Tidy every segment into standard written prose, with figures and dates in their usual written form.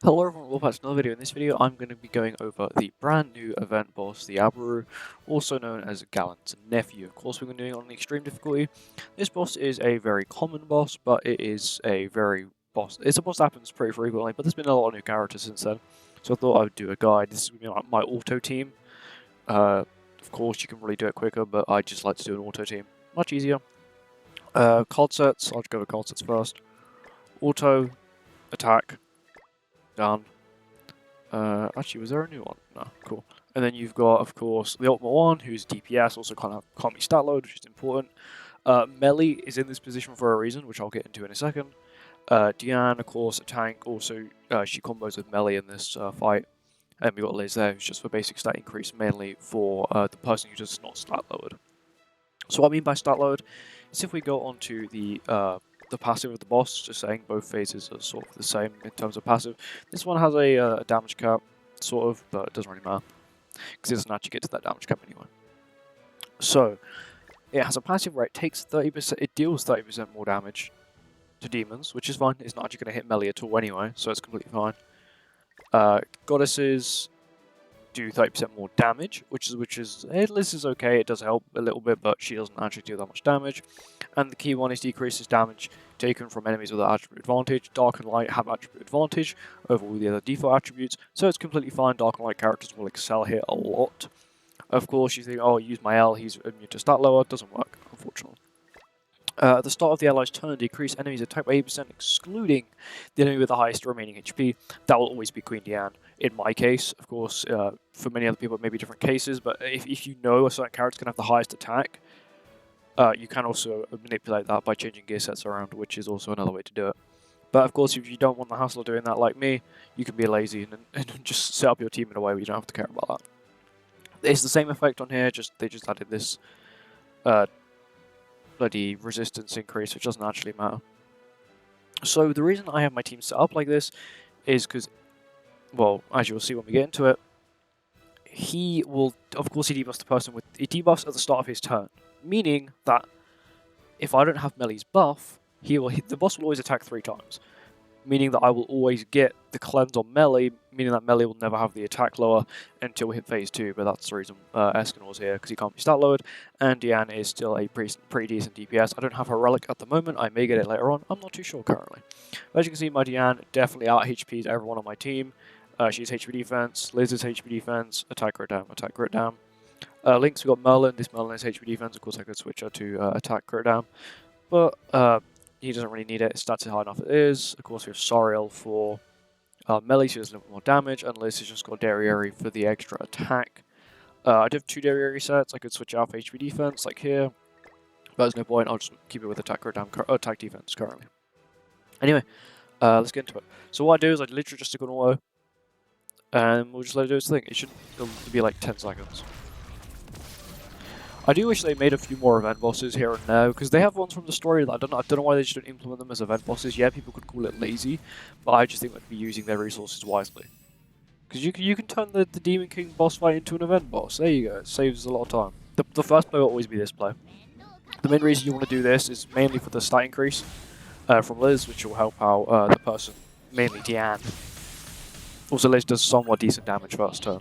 Hello everyone, welcome back to another video. In this video, I'm going to be going over the brand new event boss, the Aboru, also known as Gallant's Nephew. Of course, we're going to be doing it on the extreme difficulty. This boss is a very common boss, but it is a it's a boss that happens pretty frequently, but there's been a lot of new characters since then. So I thought I would do a guide. This is going to be like my auto team. Of course, you can really do it quicker, but I just like to do an auto team. Much easier. Card sets, I'll just go with card sets first. Auto, attack, done. Actually, was there a new one? No, cool. And then you've got, of course, the Ultimate One, who's DPS, also can't be stat load, which is important. Melee is in this position for a reason, which I'll get into in a second. Diane, of course, a tank, also she combos with Melee in this fight. And we've got Liz there, who's just for basic stat increase, mainly for the person who does not stat load. So what I mean by stat load is if we go onto the passive of the boss, just saying both phases are sort of the same in terms of passive. This one has a damage cap, sort of, but it doesn't really matter, because it doesn't actually get to that damage cap anyway. So, it has a passive where it takes 30%, it deals 30% more damage to demons, which is fine. It's not actually going to hit melee at all anyway, so it's completely fine. Goddesses do 30% more damage, which is this is okay, it does help a little bit, but she doesn't actually do that much damage. And the key one is decreases damage taken from enemies with attribute advantage. Dark and Light have attribute advantage over all the other default attributes, so it's completely fine. Dark and Light characters will excel here a lot. Of course, you think, oh, use my L, he's immune to stat lower. Doesn't work, unfortunately. At the start of the ally's turn, decrease enemies attack by 8%, excluding the enemy with the highest remaining HP. That will always be Queen Diane. In my case, of course, for many other people it may be different cases, but if you know a certain character can have the highest attack, you can also manipulate that by changing gear sets around, which is also another way to do it. But of course, if you don't want the hassle of doing that like me, you can be lazy and just set up your team in a way where you don't have to care about that. It's the same effect on here, they just added this bloody resistance increase, which doesn't actually matter. So the reason I have my team set up like this is because, well, as you'll see when we get into it, he will, of course, he debuffs the person with, he debuffs at the start of his turn, meaning that if I don't have Melee's buff, the boss will always attack 3 times, meaning that I will always get the cleanse on Melee, meaning that Melee will never have the attack lower until we hit phase 2, but that's the reason Escanor's here, because he can't be stat lowered, and Diane is still a pretty decent DPS. I don't have her relic at the moment, I may get it later on, I'm not too sure currently. As you can see, my Diane definitely out HPs everyone on my team. She's HP defense, Liz is HP defense, attack crit down, attack crit down. Links, we got Merlin, this Merlin is HP defense, of course I could switch her to attack crit down, but he doesn't really need it, his stats are high enough it is. Of course we have Soriel for melee, she does a little bit more damage, and Liz has just got Derriere for the extra attack. I do have 2 Derriere sets, I could switch out for HP defense, like here, but there's no point, I'll just keep it with attack crit down, attack defense currently. Anyway, let's get into it. So what I do is I literally just stick on auto, and we'll just let it do its thing. It should be like 10 seconds. I do wish they made a few more event bosses here and there, because they have ones from the story that I don't know why they just don't implement them as event bosses. Yeah, people could call it lazy, but I just think they'd be using their resources wisely. Because you can turn the Demon King boss fight into an event boss. There you go, it saves a lot of time. The first play will always be this play. The main reason you want to do this is mainly for the stat increase from Liz, which will help out the person, mainly Diane. Also, Liz does somewhat decent damage first turn,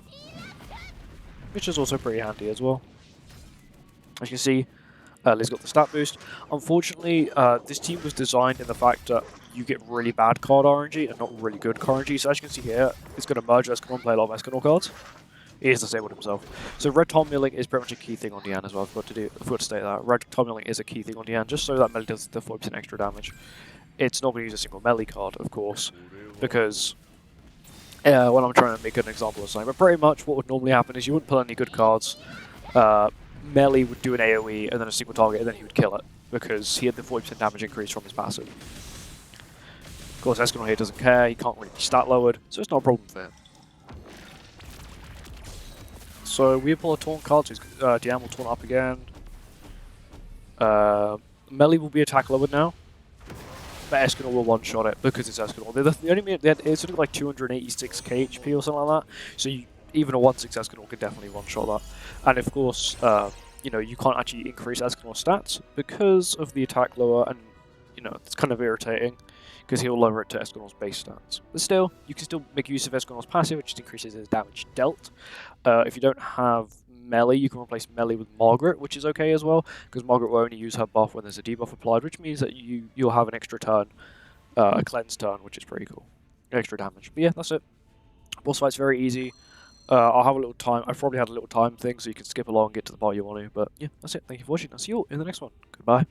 which is also pretty handy as well. As you can see, Liz got the stat boost. Unfortunately, this team was designed in the fact that you get really bad card RNG and not really good card RNG. So as you can see here, it's going to merge Escanor and play a lot of Escanor cards. He is disabled himself. So red time milling is pretty much a key thing on Diane as well. I forgot to state that. Red time milling is a key thing on Diane, just so that melee does the 40% extra damage. It's not going to use a single melee card, of course, because when I'm trying to make an example of something. But pretty much what would normally happen is you wouldn't pull any good cards. Melee would do an AoE and then a single target, and then he would kill it, because he had the 40% damage increase from his passive. Of course, Escanor here doesn't care, he can't really be stat lowered, so it's not a problem for him. So we pull a taunt card, so Diane will taunt up again. Melee will be attack lowered now, but Escanor will one-shot it, because it's Escanor. The only it's only like 286k HP or something like that, so even a 1/6 Escanor can definitely one-shot that. And of course, you know, you can't actually increase Escanor stats because of the attack lower, and you know, it's kind of irritating because he'll lower it to Escanor's base stats. But still, you can still make use of Escanor's passive, which just increases his damage dealt. If you don't have melee, you can replace melee with Margaret, which is okay as well, because Margaret will only use her buff when there's a debuff applied, which means that you'll have an extra turn, a cleanse turn, which is pretty cool. Extra damage. But yeah, that's it. Boss fight's very easy. I'll have a little time. I've probably had a little time thing, so you can skip along and get to the part you want to. But yeah, that's it. Thank you for watching. I'll see you all in the next one. Goodbye.